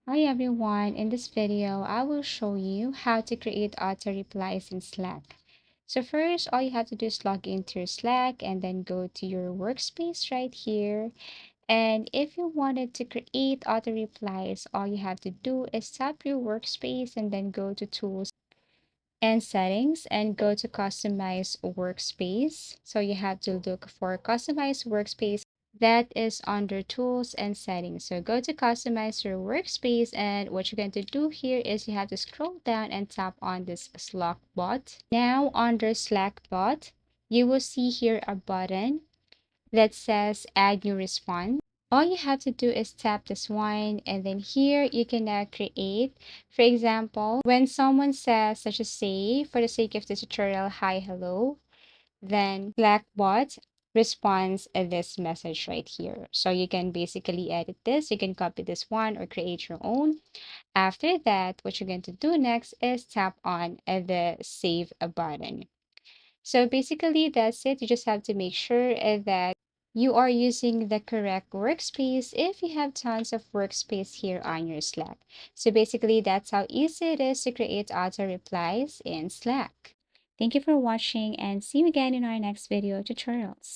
Hi everyone, in this video, I will show you how to create auto replies in Slack. So first, all you have to do is log into your Slack and then go to your workspace right here. And if you wanted to create auto replies, all you have to do is tap your workspace and then go to tools and settings and go to customize workspace. So you have to look for customize workspace that is under tools and settings. So go to customize your workspace, and what you're going to do here is you have to scroll down and tap on this Slack bot. Now under Slack bot, you will see here a button that says add new response. All you have to do is tap this one, and then here you can now create. For example, when someone says, such as say, for the sake of this tutorial, hi, hello, then Slackbot responds this message right here. So you can basically edit this. You can copy this one or create your own. After that, what you're going to do next is tap on the save button. So basically, that's it. You just have to make sure that you are using the correct workspace if you have tons of workspace here on your Slack. So basically, that's how easy it is to create auto replies in Slack. Thank you for watching and see you again in our next video tutorials.